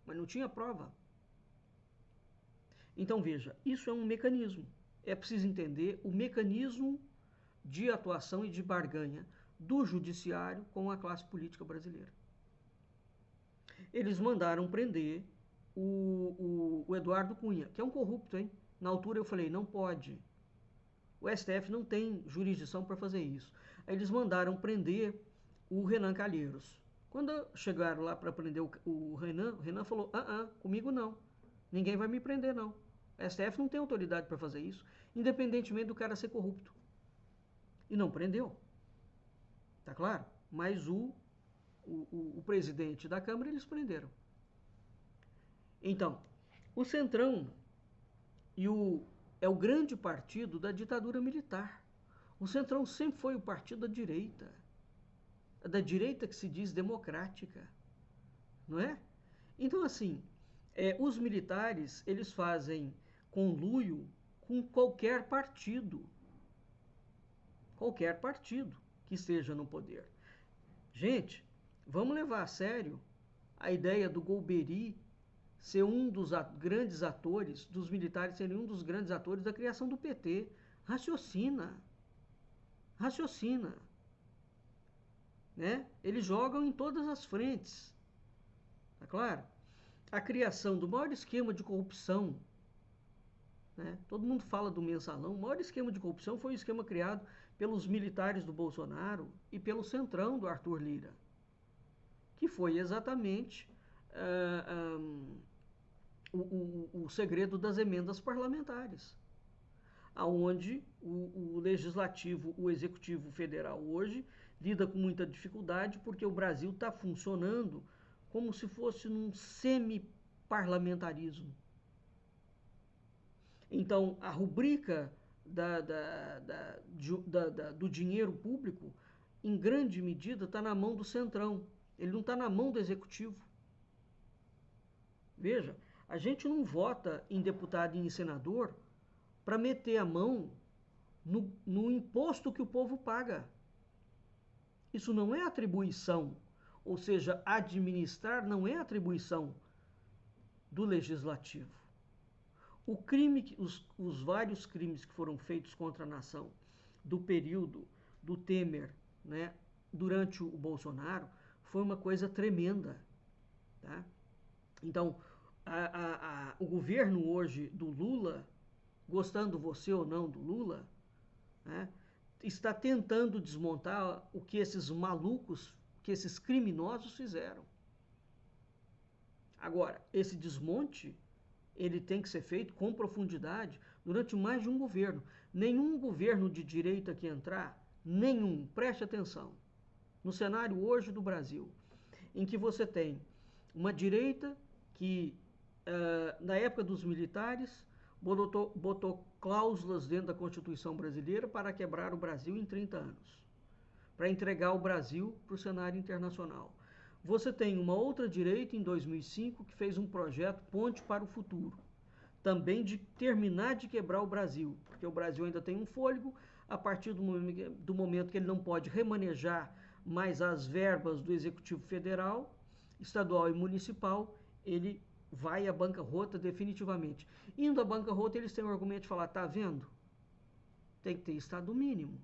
mas não tinha prova. Então, veja, isso é um mecanismo. É preciso entender o mecanismo de atuação e de barganha do judiciário com a classe política brasileira. Eles mandaram prender o Eduardo Cunha, que é um corrupto, hein? Na altura eu falei, não pode. O STF não tem jurisdição para fazer isso. Aí eles mandaram prender o Renan Calheiros. Quando chegaram lá para prender o Renan falou, comigo não. Ninguém vai me prender, não. O STF não tem autoridade para fazer isso, independentemente do cara ser corrupto. E não prendeu. Tá claro? Mas o presidente da Câmara eles prenderam. Então, o Centrão é o grande partido da ditadura militar. O Centrão sempre foi o partido da direita que se diz democrática, não é? Então, assim, os militares, eles fazem conluio com qualquer partido que esteja no poder. Gente, vamos levar a sério a ideia do Golbery ser um dos grandes atores, dos militares serem um dos grandes atores da criação do PT. Raciocina. Né? Eles jogam em todas as frentes. Tá claro? A criação do maior esquema de corrupção, né? Todo mundo fala do mensalão. O maior esquema de corrupção foi o esquema criado pelos militares do Bolsonaro e pelo Centrão do Arthur Lira, que foi exatamente o segredo das emendas parlamentares, aonde o legislativo, o executivo federal hoje lida com muita dificuldade porque o Brasil está funcionando como se fosse num semi-parlamentarismo. Então, a rubrica do dinheiro público, em grande medida, está na mão do Centrão. Ele não está na mão do Executivo. Veja, a gente não vota em deputado e em senador para meter a mão no imposto que o povo paga. Isso não é atribuição. Ou seja, administrar não é atribuição do legislativo. O crime, os vários crimes que foram feitos contra a nação do período do Temer, né, durante o Bolsonaro, foi uma coisa tremenda. Tá? Então, o governo hoje do Lula, gostando você ou não do Lula, né, está tentando desmontar o que esses malucos, que esses criminosos fizeram. Agora, esse desmonte, ele tem que ser feito com profundidade durante mais de um governo. Nenhum governo de direita que entrar, preste atenção, no cenário hoje do Brasil, em que você tem uma direita que, na época dos militares, botou cláusulas dentro da Constituição brasileira para quebrar o Brasil em 30 anos, para entregar o Brasil para o cenário internacional. Você tem uma outra direita em 2005 que fez um projeto Ponte para o Futuro, também de terminar de quebrar o Brasil, porque o Brasil ainda tem um fôlego, a partir do momento que ele não pode remanejar mais as verbas do Executivo Federal, estadual e municipal, ele vai à bancarrota definitivamente. Indo à bancarrota, eles têm o argumento de falar, tá vendo? Tem que ter Estado mínimo.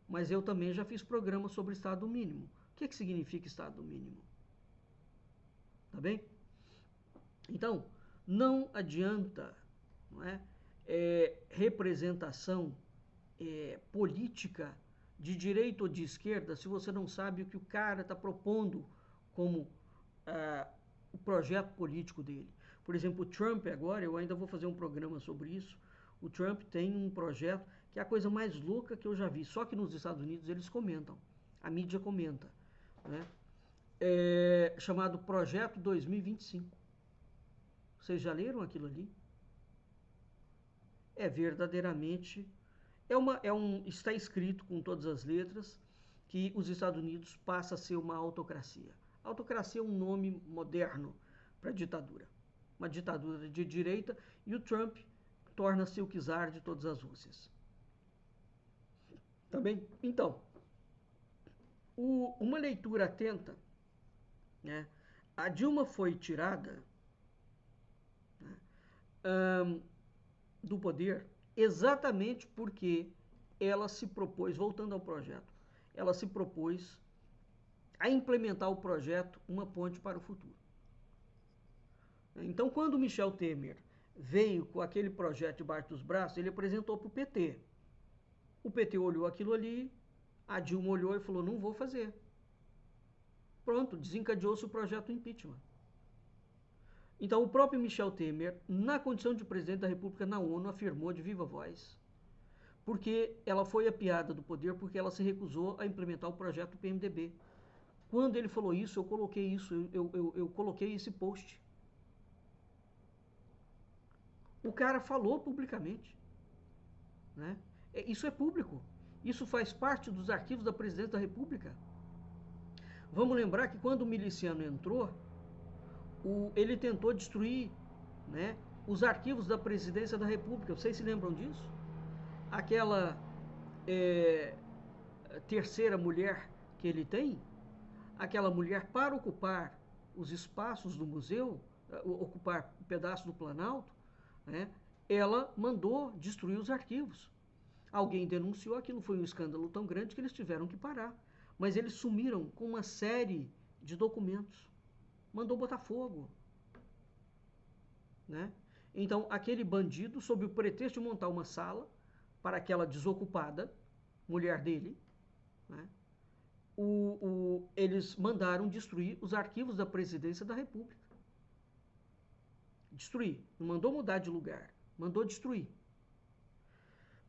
Mas eu também já fiz programa sobre Estado mínimo. O que significa Estado mínimo? Tá bem? Então, não adianta, não é, representação política de direita ou de esquerda se você não sabe o que o cara está propondo como o projeto político dele. Por exemplo, o Trump agora, eu ainda vou fazer um programa sobre isso, o Trump tem um projeto que é a coisa mais louca que eu já vi, só que nos Estados Unidos eles comentam, a mídia comenta, né? Chamado Projeto 2025. Vocês já leram aquilo ali? É verdadeiramente está escrito com todas as letras que os Estados Unidos passa a ser uma autocracia. Autocracia é um nome moderno para ditadura. Uma ditadura de direita, e o Trump torna-se o czar de todas as Rússias. Tá bem? Então, uma leitura atenta, né? A Dilma foi tirada, né, do poder exatamente porque ela se propôs, voltando ao projeto, ela se propôs a implementar o projeto Uma Ponte para o Futuro. Então, quando o Michel Temer veio com aquele projeto debaixo dos braços, ele apresentou para o PT. O PT olhou aquilo ali, a Dilma olhou e falou, não vou fazer. Pronto, desencadeou-se o projeto impeachment. Então, o próprio Michel Temer, na condição de presidente da República na ONU, afirmou de viva voz, porque ela foi apiada do poder, porque ela se recusou a implementar o projeto PMDB. Quando ele falou isso, eu coloquei esse post. O cara falou publicamente, né? Isso é público. Isso faz parte dos arquivos da Presidência da República. Vamos lembrar que quando o miliciano entrou, ele tentou destruir, né, os arquivos da Presidência da República. Vocês se lembram disso? Aquela terceira mulher que ele tem, aquela mulher, para ocupar os espaços do museu, ocupar um pedaço do Planalto, né, ela mandou destruir os arquivos. Alguém denunciou, aquilo foi um escândalo tão grande que eles tiveram que parar. Mas eles sumiram com uma série de documentos. Mandou botar fogo, né? Então, aquele bandido, sob o pretexto de montar uma sala para aquela desocupada, mulher dele, né? Eles mandaram destruir os arquivos da Presidência da República. Destruir. Não mandou mudar de lugar, mandou destruir.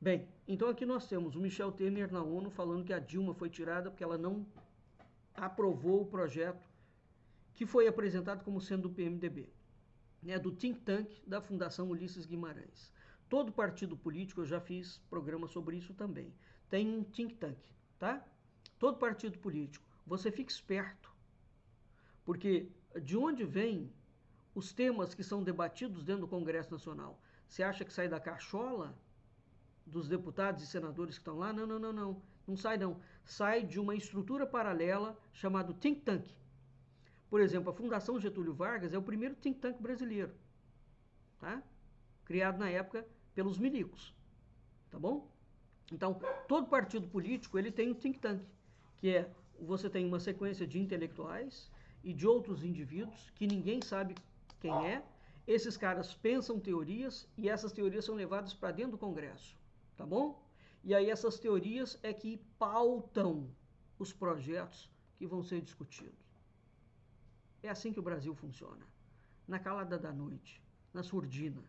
Bem, então aqui nós temos o Michel Temer na ONU falando que a Dilma foi tirada porque ela não aprovou o projeto que foi apresentado como sendo do PMDB, né, do think tank da Fundação Ulisses Guimarães. Todo partido político, eu já fiz programa sobre isso também, tem um think tank, tá? Todo partido político. Você fica esperto, porque de onde vêm os temas que são debatidos dentro do Congresso Nacional? Você acha que sai da cachola dos deputados e senadores que estão lá? Não, não, não, não. Não sai, não. Sai de uma estrutura paralela chamada think tank. Por exemplo, a Fundação Getúlio Vargas é o primeiro think tank brasileiro, tá? Criado na época pelos milicos, tá bom? Então, todo partido político ele tem um think tank, que é, você tem uma sequência de intelectuais e de outros indivíduos que ninguém sabe quem é. Esses caras pensam teorias e essas teorias são levadas para dentro do Congresso, tá bom? E aí essas teorias é que pautam os projetos que vão ser discutidos. É assim que o Brasil funciona, na calada da noite, na surdina.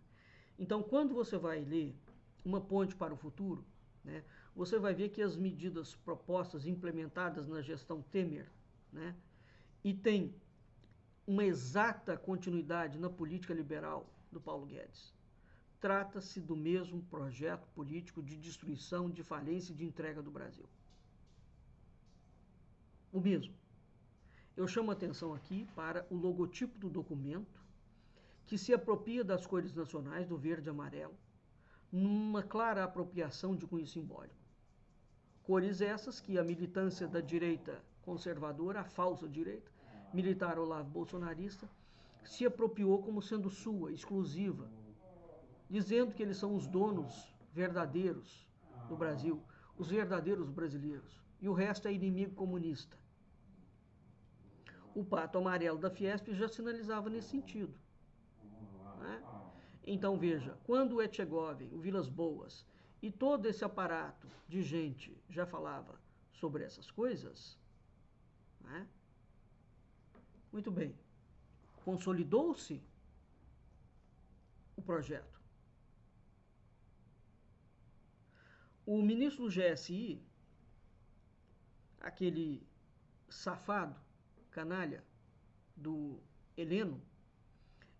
Então, quando você vai ler Uma Ponte para o Futuro, né, você vai ver que as medidas propostas, implementadas na gestão Temer, né, e tem uma exata continuidade na política liberal do Paulo Guedes. Trata-se do mesmo projeto político de destruição, de falência e de entrega do Brasil. O mesmo. Eu chamo a atenção aqui para o logotipo do documento, que se apropria das cores nacionais, do verde e amarelo, numa clara apropriação de cunho simbólico. Cores essas que a militância da direita conservadora, a falsa direita, militar olavo bolsonarista, se apropriou como sendo sua, exclusiva, dizendo que eles são os donos verdadeiros do Brasil, os verdadeiros brasileiros, e o resto é inimigo comunista. o Pato Amarelo da Fiesp já sinalizava nesse sentido, né? Então, veja, quando o Etchegóvio, o Vilas Boas e todo esse aparato de gente já falava sobre essas coisas, né? Muito bem, consolidou-se o projeto. O ministro do GSI, aquele safado, canalha, do Heleno,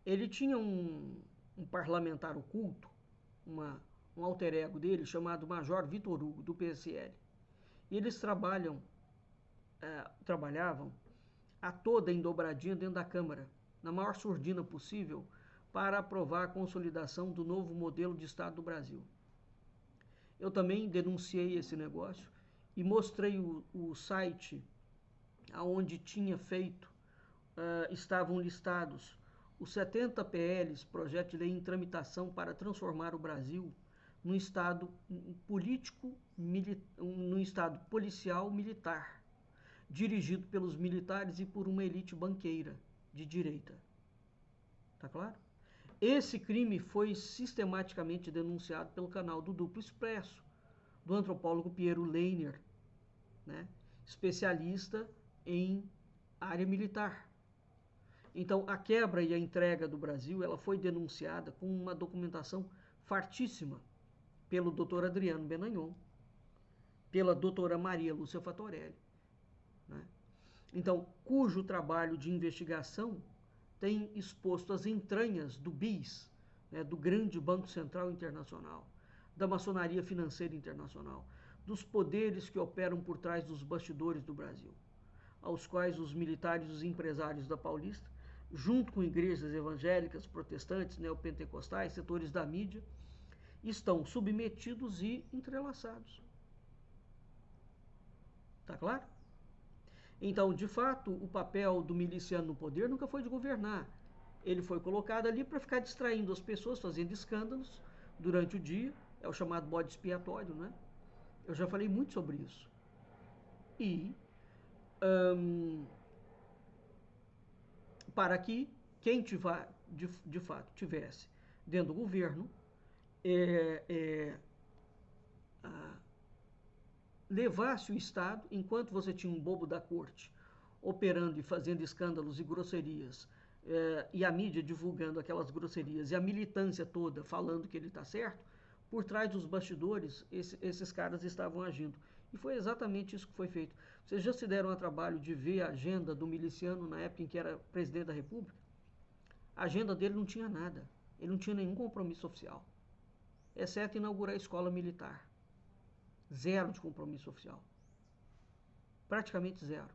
ele tinha um parlamentar oculto, um alter ego dele, chamado Major Vitor Hugo, do PSL. E eles trabalhavam a toda em dobradinha dentro da Câmara, na maior surdina possível, para aprovar a consolidação do novo modelo de Estado do Brasil. Eu também denunciei esse negócio e mostrei o site onde tinha feito, estavam listados os 70 PLs, projeto de lei em tramitação para transformar o Brasil num Estado político, num Estado policial militar, dirigido pelos militares e por uma elite banqueira de direita. Tá claro? Esse crime foi sistematicamente denunciado pelo canal do Duplo Expresso, do antropólogo Piero Leiner, né? Especialista em área militar. Então, a quebra e a entrega do Brasil, ela foi denunciada com uma documentação fartíssima pelo Dr. Adriano Benagnon, pela doutora Maria Lúcia Fatorelli, né? Então, cujo trabalho de investigação tem exposto as entranhas do BIS, né, do Grande Banco Central Internacional, da maçonaria financeira internacional, dos poderes que operam por trás dos bastidores do Brasil, aos quais os militares e os empresários da Paulista, junto com igrejas evangélicas, protestantes, neopentecostais, setores da mídia, estão submetidos e entrelaçados. Tá claro? Então, de fato, o papel do miliciano no poder nunca foi de governar. Ele foi colocado ali para ficar distraindo as pessoas, fazendo escândalos durante o dia. É o chamado bode expiatório, né? Eu já falei muito sobre isso. E para que quem de fato tivesse dentro do governo levasse o Estado, enquanto você tinha um bobo da corte operando e fazendo escândalos e grosserias, e a mídia divulgando aquelas grosserias, e a militância toda falando que ele está certo, por trás dos bastidores, esses caras estavam agindo. E foi exatamente isso que foi feito. Vocês já se deram ao trabalho de ver a agenda do miliciano na época em que era presidente da República? A agenda dele não tinha nada. Ele não tinha nenhum compromisso oficial, exceto inaugurar a escola militar. Zero de compromisso oficial. Praticamente zero.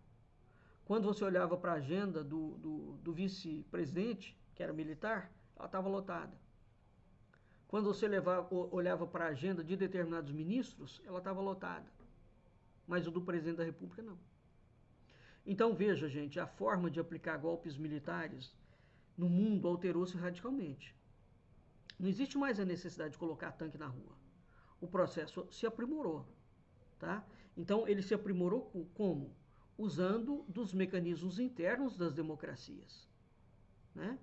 Quando você olhava para a agenda do vice-presidente, que era militar, ela estava lotada. Quando você olhava para a agenda de determinados ministros, ela estava lotada. Mas o do presidente da República, não. Então, veja, gente, a forma de aplicar golpes militares no mundo alterou-se radicalmente. Não existe mais a necessidade de colocar tanque na rua. O processo se aprimorou, tá? Então, ele se aprimorou como? Usando dos mecanismos internos das democracias, né?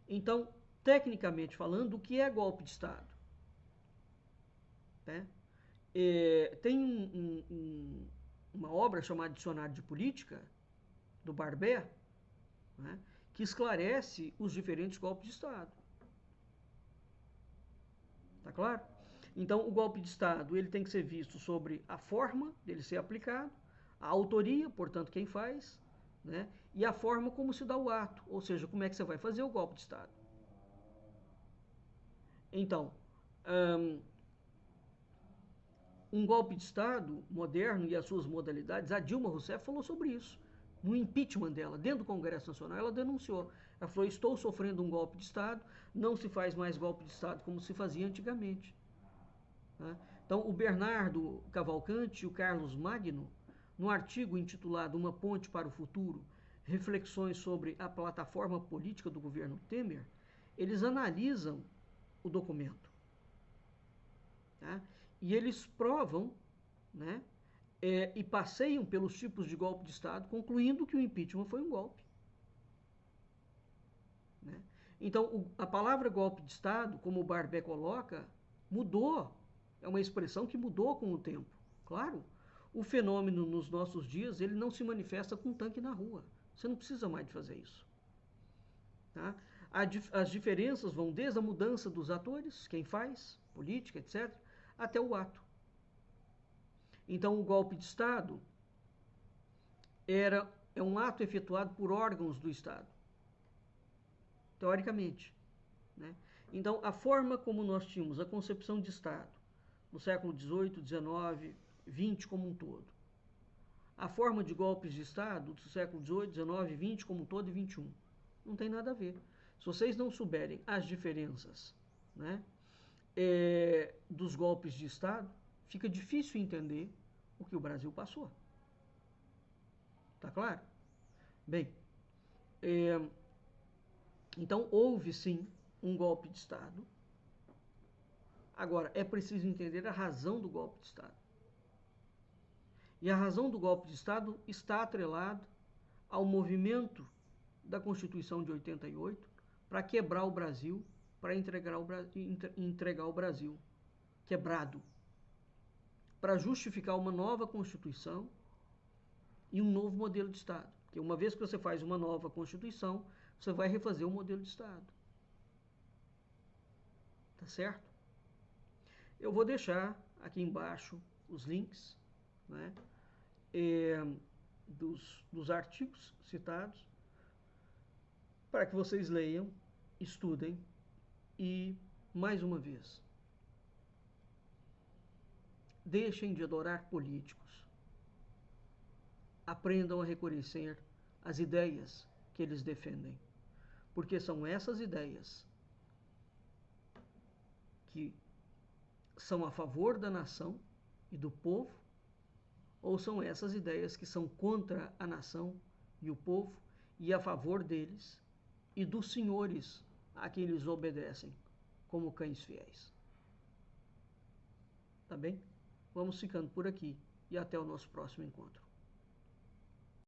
Então, tecnicamente falando, o que é golpe de Estado? Né? Tem uma obra chamada Dicionário de Política, do Barbet, né, que esclarece os diferentes golpes de Estado. Tá claro? Então, o golpe de Estado ele tem que ser visto sobre a forma dele ser aplicado, a autoria, portanto, quem faz, né, e a forma como se dá o ato, ou seja, como é que você vai fazer o golpe de Estado. Então, um golpe de Estado moderno e as suas modalidades, a Dilma Rousseff falou sobre isso. No impeachment dela, dentro do Congresso Nacional, ela denunciou. Ela falou, estou sofrendo um golpe de Estado, não se faz mais golpe de Estado como se fazia antigamente. Então, o Bernardo Cavalcante e o Carlos Magno, no artigo intitulado Uma Ponte para o Futuro, reflexões sobre a plataforma política do governo Temer, eles analisam o documento. Tá? E eles provam, e passeiam pelos tipos de golpe de Estado, concluindo que o impeachment foi um golpe. Então, a palavra golpe de Estado, como o Barbet coloca, mudou. É uma expressão que mudou com o tempo. Claro, o fenômeno nos nossos dias, ele não se manifesta com um tanque na rua. Você não precisa mais de fazer isso. Tá? As diferenças vão desde a mudança dos atores, quem faz, política, etc., até o ato. Então, o golpe de Estado é um ato efetuado por órgãos do Estado, teoricamente. Né? Então, a forma como nós tínhamos a concepção de Estado no século XVIII, XIX, XX como um todo, a forma de golpes de Estado do século XVIII, XIX, XX como um todo e XXI, não tem nada a ver. Se vocês não souberem as diferenças, né, dos golpes de Estado, fica difícil entender o que o Brasil passou. Tá claro? Bem, então houve sim um golpe de Estado. Agora, é preciso entender a razão do golpe de Estado. E a razão do golpe de Estado está atrelada ao movimento da Constituição de 88 para quebrar o Brasil, para entregar o Brasil quebrado, para justificar uma nova Constituição e um novo modelo de Estado. Porque uma vez que você faz uma nova Constituição, você vai refazer o modelo de Estado. Tá certo? Eu vou deixar aqui embaixo os links, né, dos artigos citados, para que vocês leiam, estudem e, mais uma vez, deixem de adorar políticos. Aprendam a reconhecer as ideias que eles defendem, porque são essas ideias que são a favor da nação e do povo, ou são essas ideias que são contra a nação e o povo e a favor deles e dos senhores a quem eles obedecem, como cães fiéis. Tá bem? Vamos ficando por aqui e até o nosso próximo encontro.